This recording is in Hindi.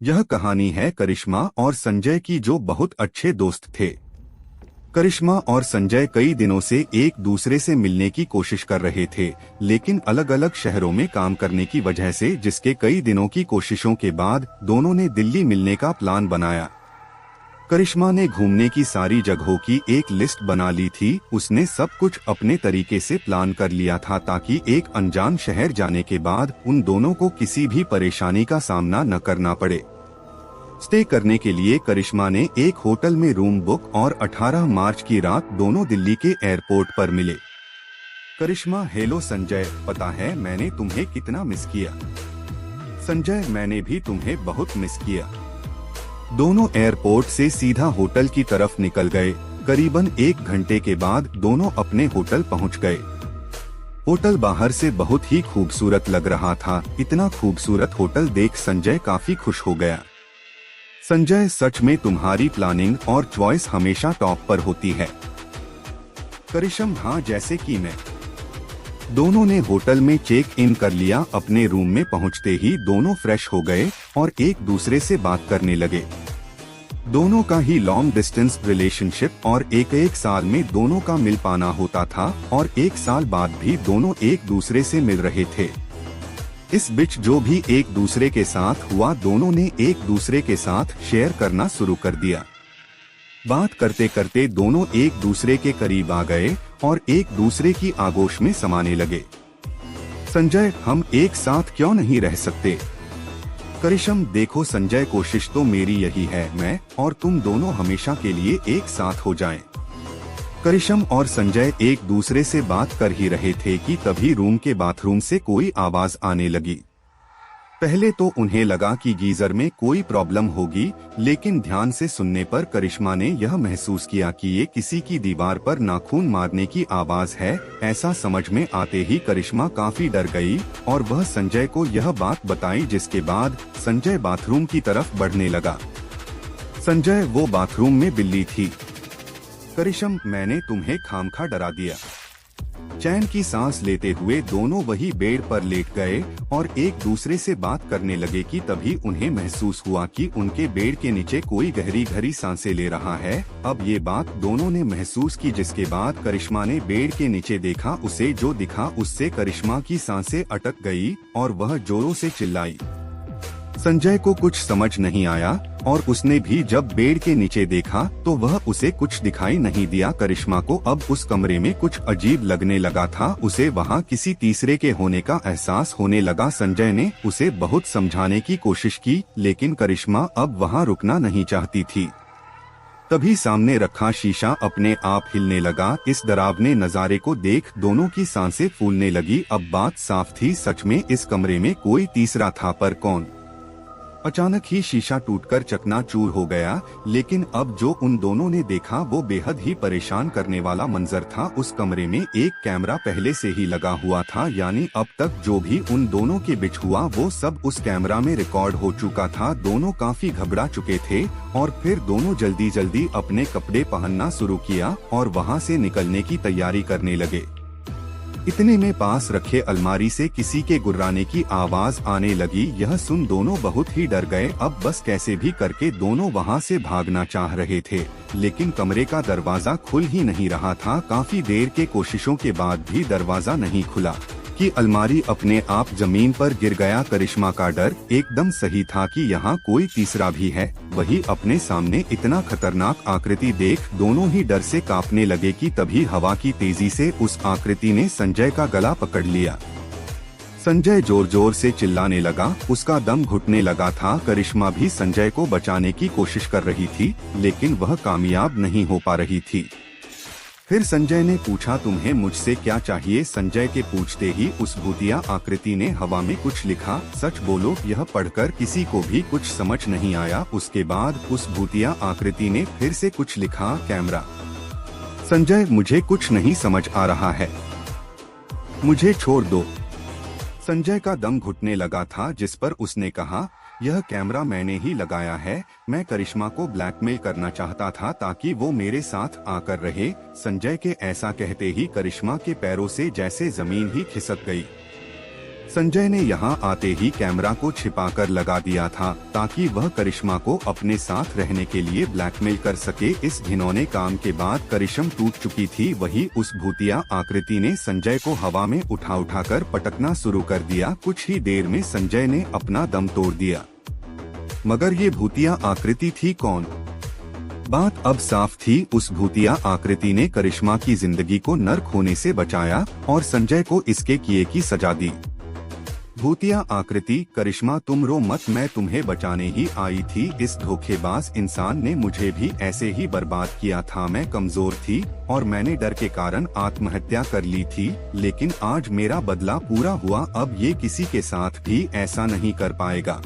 यह कहानी है करिश्मा और संजय की, जो बहुत अच्छे दोस्त थे। करिश्मा और संजय कई दिनों से एक दूसरे से मिलने की कोशिश कर रहे थे, लेकिन अलग अलग शहरों में काम करने की वजह से जिसके कई दिनों की कोशिशों के बाद दोनों ने दिल्ली मिलने का प्लान बनाया। करिश्मा ने घूमने की सारी जगहों की एक लिस्ट बना ली थी। उसने सब कुछ अपने तरीके से प्लान कर लिया था ताकि एक अनजान शहर जाने के बाद उन दोनों को किसी भी परेशानी का सामना न करना पड़े। स्टे करने के लिए करिश्मा ने एक होटल में रूम बुक और 18 मार्च की रात दोनों दिल्ली के एयरपोर्ट पर मिले। करिश्मा, हेलो संजय, पता है मैंने तुम्हें कितना मिस किया। संजय, मैंने भी तुम्हें बहुत मिस किया। दोनों एयरपोर्ट से सीधा होटल की तरफ निकल गए। करीबन 1 घंटे के बाद दोनों अपने होटल पहुंच गए। होटल बाहर से बहुत ही खूबसूरत लग रहा था। इतना खूबसूरत होटल देख संजय काफी खुश हो गया। संजय, सच में तुम्हारी प्लानिंग और चॉइस हमेशा टॉप पर होती है। करिश्मा, हाँ, जैसे कि मैं। दोनों ने होटल में चेक इन कर लिया। अपने रूम में पहुंचते ही दोनों फ्रेश हो गए और एक दूसरे से बात करने लगे। दोनों का ही लॉन्ग डिस्टेंस रिलेशनशिप और एक साल में दोनों का मिल पाना होता था और 1 साल बाद भी दोनों एक दूसरे से मिल रहे थे। इस बीच जो भी एक दूसरे के साथ हुआ, दोनों ने एक दूसरे के साथ शेयर करना शुरू कर दिया। बात करते करते दोनों एक दूसरे के करीब आ गए और एक दूसरे की आगोश में समाने लगे। संजय, हम एक साथ क्यों नहीं रह सकते? करिश्मा, देखो संजय, कोशिश तो मेरी यही है, मैं और तुम दोनों हमेशा के लिए एक साथ हो जाएं। करिश्मा और संजय एक दूसरे से बात कर ही रहे थे कि तभी रूम के बाथरूम से कोई आवाज आने लगी। पहले तो उन्हें लगा कि गीजर में कोई प्रॉब्लम होगी, लेकिन ध्यान से सुनने पर करिश्मा ने यह महसूस किया कि ये किसी की दीवार पर नाखून मारने की आवाज है। ऐसा समझ में आते ही करिश्मा काफी डर गई और वह संजय को यह बात बताई, जिसके बाद संजय बाथरूम की तरफ बढ़ने लगा। संजय, वो बाथरूम में बिल्ली थी। करिश्मा, मैंने तुम्हें खामखा डरा दिया। चैन की सांस लेते हुए दोनों वही बेड पर लेट गए और एक दूसरे से बात करने लगे कि तभी उन्हें महसूस हुआ कि उनके बेड के नीचे कोई गहरी गहरी सांसें ले रहा है। अब ये बात दोनों ने महसूस की, जिसके बाद करिश्मा ने बेड के नीचे देखा। उसे जो दिखा उससे करिश्मा की सांसें अटक गई और वह जोरों से चिल्लाई। संजय को कुछ समझ नहीं आया और उसने भी जब बेड के नीचे देखा तो वह उसे कुछ दिखाई नहीं दिया। करिश्मा को अब उस कमरे में कुछ अजीब लगने लगा था। उसे वहाँ किसी तीसरे के होने का एहसास होने लगा। संजय ने उसे बहुत समझाने की कोशिश की, लेकिन करिश्मा अब वहाँ रुकना नहीं चाहती थी। तभी सामने रखा शीशा अपने आप हिलने लगा। इस डरावने नजारे को देख दोनों की सांसें फूलने लगी। अब बात साफ थी, सच में इस कमरे में कोई तीसरा था, पर कौन? अचानक ही शीशा टूटकर चकनाचूर हो गया, लेकिन अब जो उन दोनों ने देखा वो बेहद ही परेशान करने वाला मंजर था। उस कमरे में एक कैमरा पहले से ही लगा हुआ था, यानी अब तक जो भी उन दोनों के बीच हुआ वो सब उस कैमरा में रिकॉर्ड हो चुका था। दोनों काफी घबरा चुके थे और फिर दोनों जल्दी जल्दी अपने कपड़े पहनना शुरू किया और वहाँ से निकलने की तैयारी करने लगे। इतने में पास रखे अलमारी से किसी के गुर्राने की आवाज आने लगी। यह सुन दोनों बहुत ही डर गए। अब बस कैसे भी करके दोनों वहां से भागना चाह रहे थे, लेकिन कमरे का दरवाजा खुल ही नहीं रहा था। काफी देर के कोशिशों के बाद भी दरवाजा नहीं खुला कि अलमारी अपने आप जमीन पर गिर गया। करिश्मा का डर एकदम सही था कि यहाँ कोई तीसरा भी है। वही अपने सामने इतना खतरनाक आकृति देख दोनों ही डर से कांपने लगे कि तभी हवा की तेजी से उस आकृति ने संजय का गला पकड़ लिया। संजय जोर जोर से चिल्लाने लगा, उसका दम घुटने लगा था। करिश्मा भी संजय को बचाने की कोशिश कर रही थी, लेकिन वह कामयाब नहीं हो पा रही थी। फिर संजय ने पूछा, तुम्हें मुझसे क्या चाहिए? संजय के पूछते ही उस भूतिया आकृति ने हवा में कुछ लिखा। सच बोलो, यह पढ़कर किसी को भी कुछ समझ नहीं आया। उसके बाद उस भूतिया आकृति ने फिर से कुछ लिखा, कैमरा। संजय, मुझे कुछ नहीं समझ आ रहा है, मुझे छोड़ दो। संजय का दम घुटने लगा था, जिस पर उसने कहा, यह कैमरा मैंने ही लगाया है। मैं करिश्मा को ब्लैकमेल करना चाहता था ताकि वो मेरे साथ आकर रहे। संजय के ऐसा कहते ही करिश्मा के पैरों से जैसे जमीन ही खिसक गई। संजय ने यहाँ आते ही कैमरा को छिपाकर लगा दिया था ताकि वह करिश्मा को अपने साथ रहने के लिए ब्लैकमेल कर सके। इस घिनौने काम के बाद करिश्मा टूट चुकी थी। वही उस भूतिया आकृति ने संजय को हवा में उठाकर पटकना शुरू कर दिया। कुछ ही देर में संजय ने अपना दम तोड़ दिया। मगर ये भूतिया आकृति थी कौन? बात अब साफ थी। उस भूतिया आकृति ने करिश्मा की जिंदगी को नर्क होने से बचाया और संजय को इसके किए की सजा दी। भूतिया आकृति, करिश्मा तुम रो मत, मैं तुम्हें बचाने ही आई थी। इस धोखेबाज इंसान ने मुझे भी ऐसे ही बर्बाद किया था। मैं कमजोर थी और मैंने डर के कारण आत्महत्या कर ली थी, लेकिन आज मेरा बदला पूरा हुआ। अब ये किसी के साथ भी ऐसा नहीं कर पाएगा।